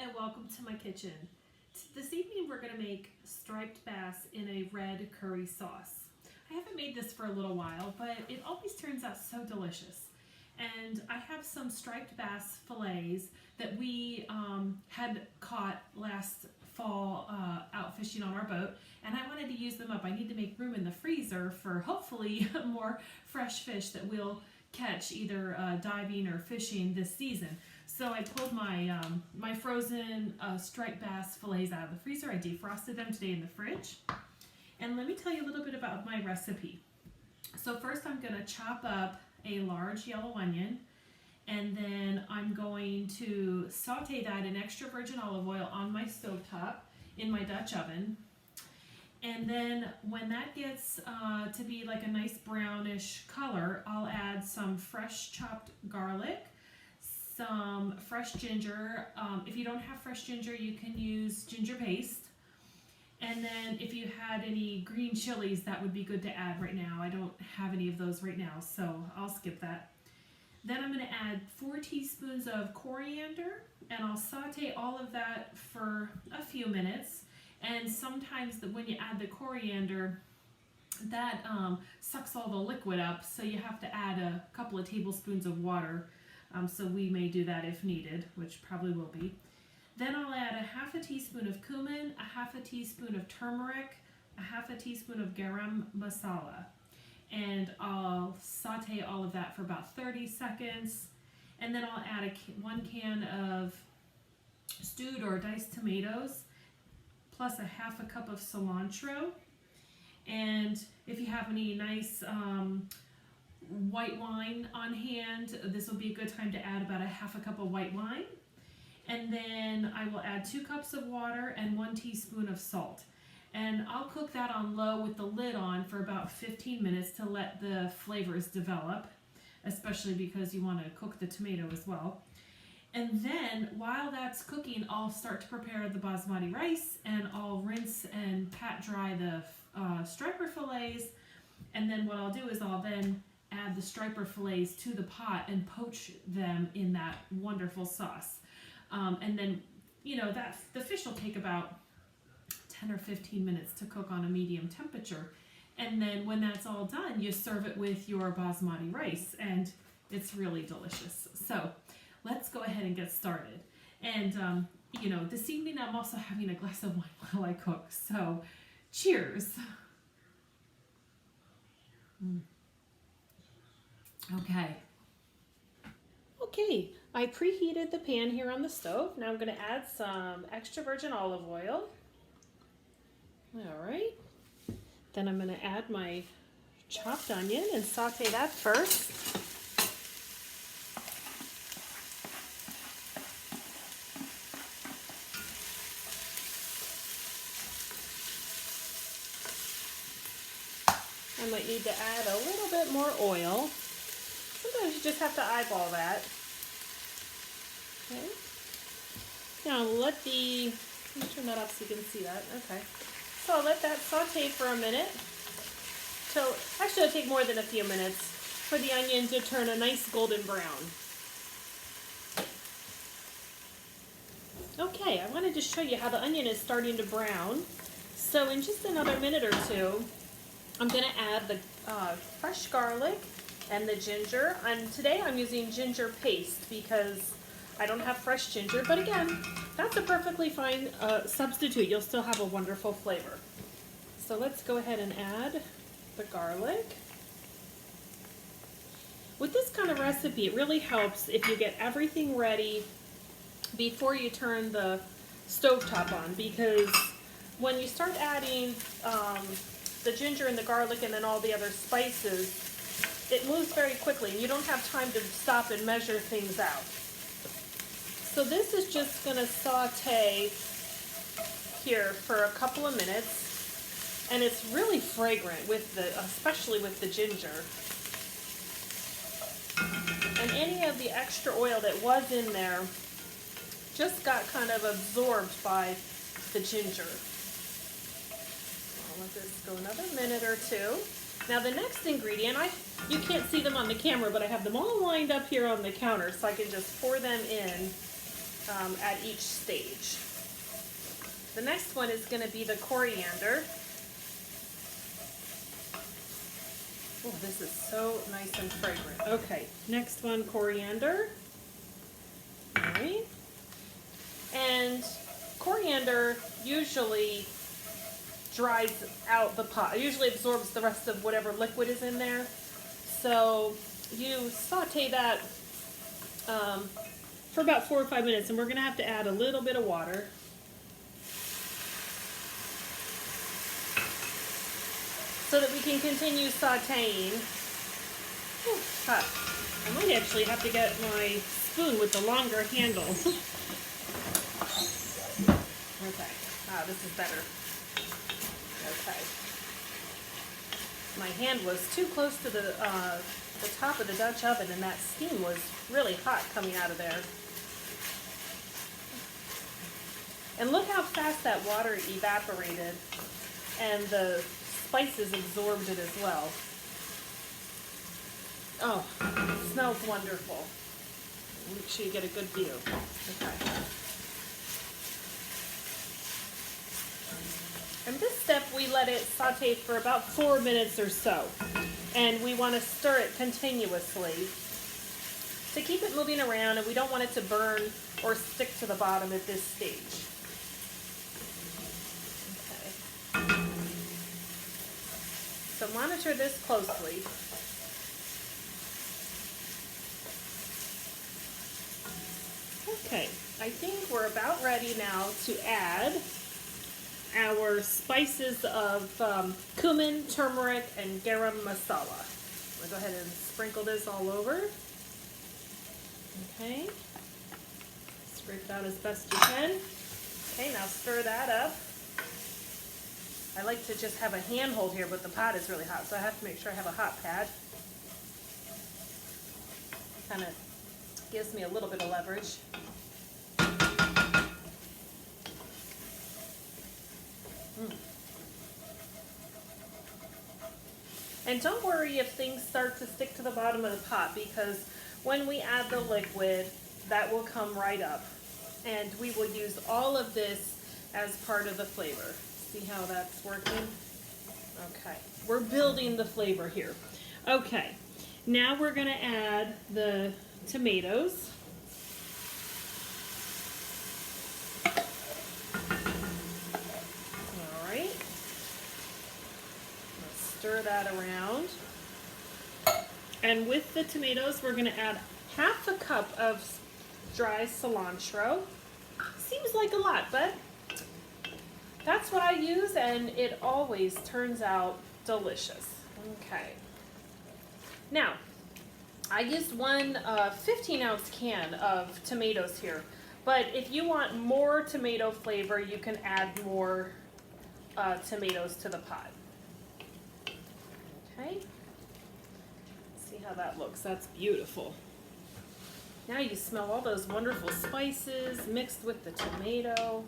and welcome to my kitchen. This evening we're going to make striped bass in a red curry sauce. I haven't made this for a little while, but it always turns out so delicious. And I have some striped bass fillets that we had caught last fall out fishing on our boat, and I wanted to use them up. I need to make room in the freezer for hopefully more fresh fish that we'll catch either diving or fishing this season. So I pulled my my frozen striped bass fillets out of the freezer. I defrosted them today in the fridge. And let me tell you a little bit about my recipe. So first I'm going to chop up a large yellow onion, and then I'm going to saute that in extra virgin olive oil on my stovetop in my Dutch oven. And then when that gets to be like a nice brownish color, I'll add some fresh chopped garlic, some fresh ginger. If you don't have fresh ginger, you can use ginger paste. And then if you had any green chilies, that would be good to add right now. I don't have any of those right now, so I'll skip that. Then I'm going to add 4 teaspoons of coriander, and I'll saute all of that for a few minutes. And sometimes when you add the coriander, that sucks all the liquid up, so you have to add a couple of tablespoons of water. So we may do that if needed, which probably will be. Then I'll add a half a teaspoon of cumin, a half a teaspoon of turmeric, a half a teaspoon of garam masala. And I'll saute all of that for about 30 seconds. And then I'll add 1 can of stewed or diced tomatoes, plus a half a cup of cilantro. And if you have any nice white wine on hand, this will be a good time to add about a half a cup of white wine. And then I will add 2 cups of water and 1 teaspoon of salt. And I'll cook that on low with the lid on for about 15 minutes to let the flavors develop, especially because you want to cook the tomato as well. And then while that's cooking, I'll start to prepare the basmati rice, and I'll rinse and pat dry the striper fillets. And then what I'll do is I'll then add the striper fillets to the pot and poach them in that wonderful sauce. And then, you know, the fish will take about 10 or 15 minutes to cook on a medium temperature. And then when that's all done, you serve it with your basmati rice, and it's really delicious. So let's go ahead and get started. And, you know, this evening I'm also having a glass of wine while I cook. So cheers. Okay, I preheated the pan here on the stove. Now I'm going to add some extra virgin olive oil. All right. Then I'm going to add my chopped onion and saute that first. I might need to add a little bit more oil. Sometimes you just have to eyeball that. Okay. Now let me turn that up so you can see that. Okay. So I'll let that saute for a minute. So actually it'll take more than a few minutes for the onion to turn a nice golden brown. Okay, I wanted to show you how the onion is starting to brown. So in just another minute or two, I'm going to add the fresh garlic and the ginger. And today I'm using ginger paste because I don't have fresh ginger, but again, that's a perfectly fine substitute. You'll still have a wonderful flavor. So let's go ahead and add the garlic. With this kind of recipe, it really helps if you get everything ready before you turn the stovetop on, because when you start adding the ginger and the garlic and then all the other spices, it moves very quickly and you don't have time to stop and measure things out. So this is just going to saute here for a couple of minutes, and it's really fragrant with especially with the ginger. And any of the extra oil that was in there just got kind of absorbed by the ginger. I'll let this go another minute or two. Now the next ingredient, you can't see them on the camera, but I have them all lined up here on the counter so I can just pour them in. at each stage. The next one is going to be the coriander. Oh, this is so nice and fragrant. Okay, next one, coriander. All right. And coriander usually dries out the pot. It usually absorbs the rest of whatever liquid is in there. So you saute that for about 4 or 5 minutes, and we're going to have to add a little bit of water. So that we can continue sauteing. Whew, hot. I might actually have to get my spoon with the longer handle. Okay. Ah, this is better. Okay. My hand was too close to the top of the Dutch oven, and that steam was really hot coming out of there. And look how fast that water evaporated, and the spices absorbed it as well. Oh, it smells wonderful. Make sure you get a good view. Okay. And this step, we let it saute for about 4 minutes or so. And we want to stir it continuously to keep it moving around, and we don't want it to burn or stick to the bottom at this stage. Okay. So monitor this closely. Okay, I think we're about ready now to add our spices of cumin, turmeric, and garam masala. We'll go ahead and sprinkle this all over. Okay, scrape it out as best you can. Okay, now stir that up. I like to just have a handhold here, but the pot is really hot, so I have to make sure I have a hot pad. Kind of gives me a little bit of leverage. And don't worry if things start to stick to the bottom of the pot, because when we add the liquid, that will come right up. And we will use all of this as part of the flavor. See how that's working? Okay, we're building the flavor here. Okay, now we're going to add the tomatoes. Stir that around. And with the tomatoes, we're going to add half a cup of dry cilantro. Seems like a lot, but that's what I use, and it always turns out delicious. Okay. Now, I used one 15-ounce can of tomatoes here, but if you want more tomato flavor, you can add more tomatoes to the pot. Okay, see how that looks. That's beautiful. Now you smell all those wonderful spices mixed with the tomato.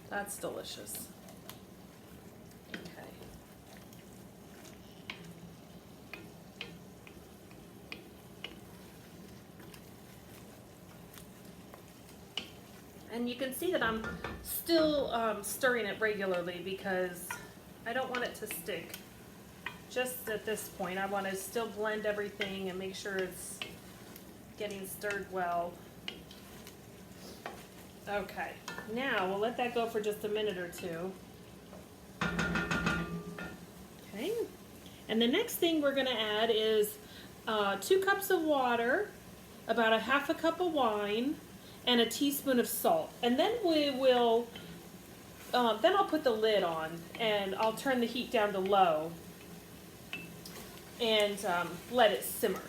That's delicious. Okay. And you can see that I'm still stirring it regularly because I don't want it to stick. Just at this point, I want to still blend everything and make sure it's getting stirred well. Okay, now we'll let that go for just a minute or two. Okay, and the next thing we're going to add is 2 cups of water, about a half a cup of wine, and a teaspoon of salt. And then we will, then I'll put the lid on and I'll turn the heat down to low and let it simmer.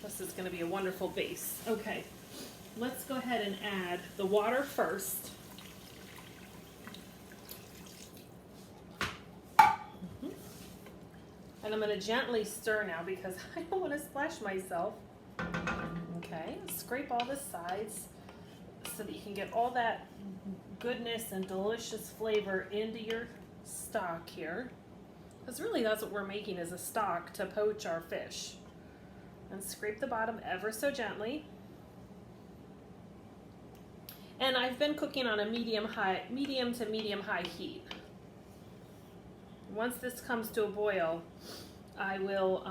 This is going to be a wonderful base. Okay, let's go ahead and add the water first. And I'm going to gently stir now because I don't want to splash myself. Okay, scrape all the sides so that you can get all that goodness and delicious flavor into your stock here. Because really that's what we're making, is a stock to poach our fish. And scrape the bottom ever so gently. And I've been cooking on a medium to medium high heat. Once this comes to a boil, I will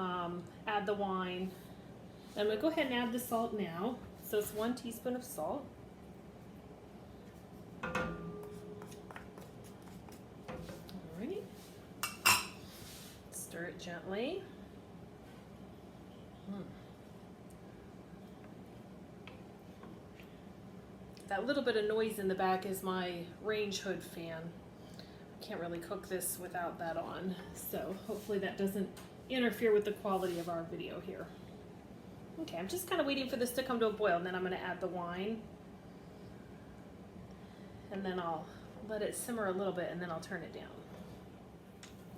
add the wine. I'm going to go ahead and add the salt now. So it's 1 teaspoon of salt. Alrighty. Stir it gently. That little bit of noise in the back is my range hood fan. Can't really cook this without that on, so hopefully that doesn't interfere with the quality of our video here. Okay, I'm just kind of waiting for this to come to a boil, and then I'm going to add the wine. And then I'll let it simmer a little bit, and then I'll turn it down.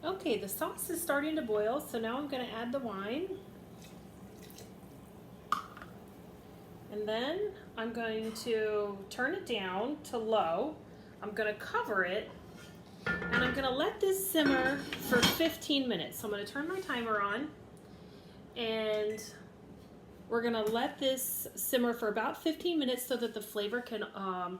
Okay, the sauce is starting to boil, so now I'm going to add the wine. And then I'm going to turn it down to low. I'm going to cover it, and I'm going to let this simmer for 15 minutes. So I'm going to turn my timer on, and we're going to let this simmer for about 15 minutes so that the flavor can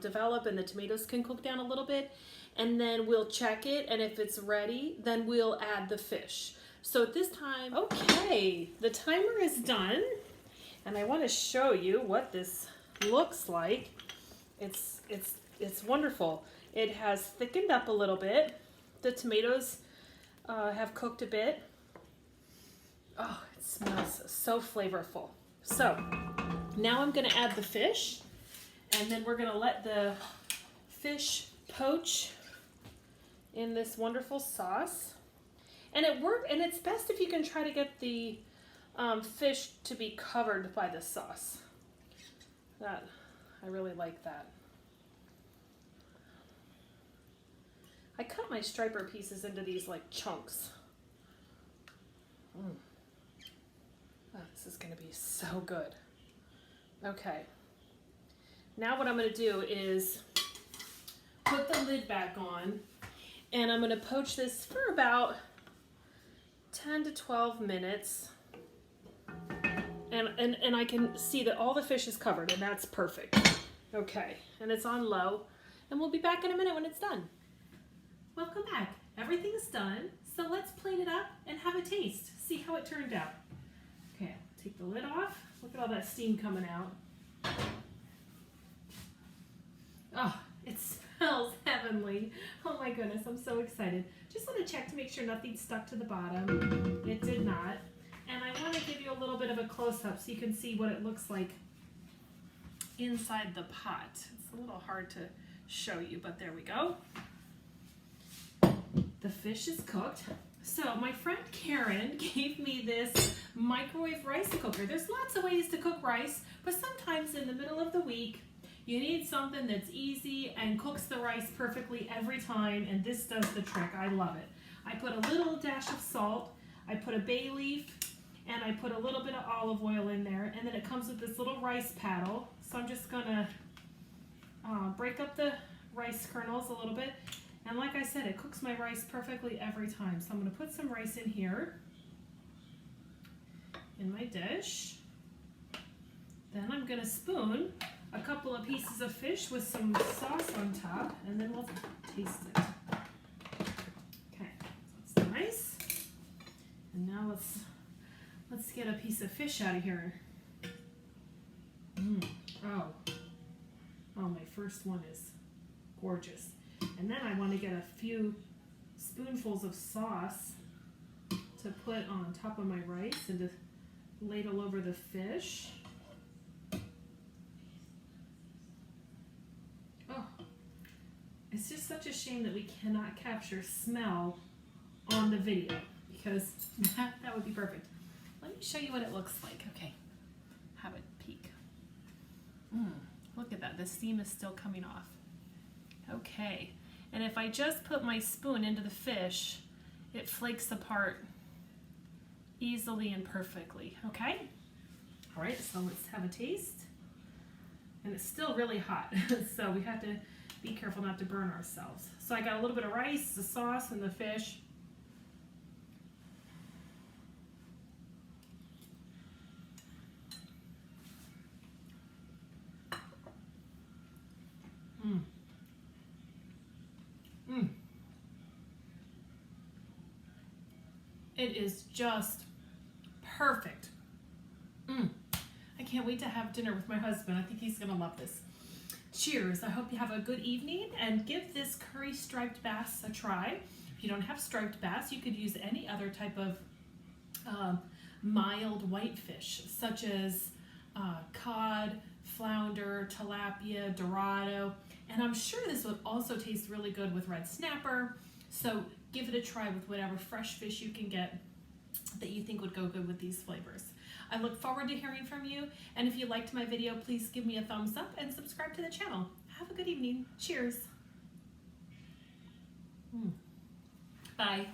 develop and the tomatoes can cook down a little bit. And then we'll check it, and if it's ready, then we'll add the fish. So at this time, okay, the timer is done. And I want to show you what this looks like. It's wonderful. It has thickened up a little bit. The tomatoes have cooked a bit. Oh, it smells so flavorful. So now I'm going to add the fish, and then we're going to let the fish poach in this wonderful sauce. And it's best if you can try to get the fish to be covered by the sauce. I really like that. I cut my striper pieces into these like chunks. Oh, this is going to be so good. Okay. Now what I'm going to do is put the lid back on, and I'm going to poach this for about 10 to 12 minutes. And I can see that all the fish is covered, and that's perfect. Okay, and it's on low, and we'll be back in a minute when it's done. Welcome back. Everything's done, so let's plate it up and have a taste. See how it turned out. Okay, take the lid off. Look at all that steam coming out. Oh, it smells heavenly. Oh my goodness, I'm so excited. Just want to check to make sure nothing stuck to the bottom. It did not. And I want to give you a little bit of a close-up so you can see what it looks like inside the pot. It's a little hard to show you, but there we go. The fish is cooked. So my friend Karen gave me this microwave rice cooker. There's lots of ways to cook rice, but sometimes in the middle of the week, you need something that's easy and cooks the rice perfectly every time, and this does the trick. I love it. I put a little dash of salt, I put a bay leaf, and I put a little bit of olive oil in there, and then it comes with this little rice paddle. So I'm just gonna break up the rice kernels a little bit. And like I said, it cooks my rice perfectly every time. So I'm gonna put some rice in here, in my dish. Then I'm gonna spoon a couple of pieces of fish with some sauce on top, and then we'll taste it. Okay, so it's nice. And now let's get a piece of fish out of here. Oh, my first one is gorgeous. And then I want to get a few spoonfuls of sauce to put on top of my rice and to ladle over the fish. Oh, it's just such a shame that we cannot capture smell on the video, because that would be perfect. Let me show you what it looks like. Okay, have it peek. Look at that, the steam is still coming off. Okay, and if I just put my spoon into the fish, it flakes apart easily and perfectly, okay? All right, so let's have a taste. And it's still really hot, so we have to be careful not to burn ourselves. So I got a little bit of rice, the sauce, and the fish. It is just perfect. I can't wait to have dinner with my husband. I think he's gonna love this. Cheers. I hope you have a good evening and give this curry striped bass a try. If you don't have striped bass, you could use any other type of mild whitefish, such as cod, flounder, tilapia, dorado, and I'm sure this would also taste really good with red snapper. So give it a try with whatever fresh fish you can get that you think would go good with these flavors. I look forward to hearing from you, and if you liked my video, please give me a thumbs up and subscribe to the channel. Have a good evening. Cheers. Bye.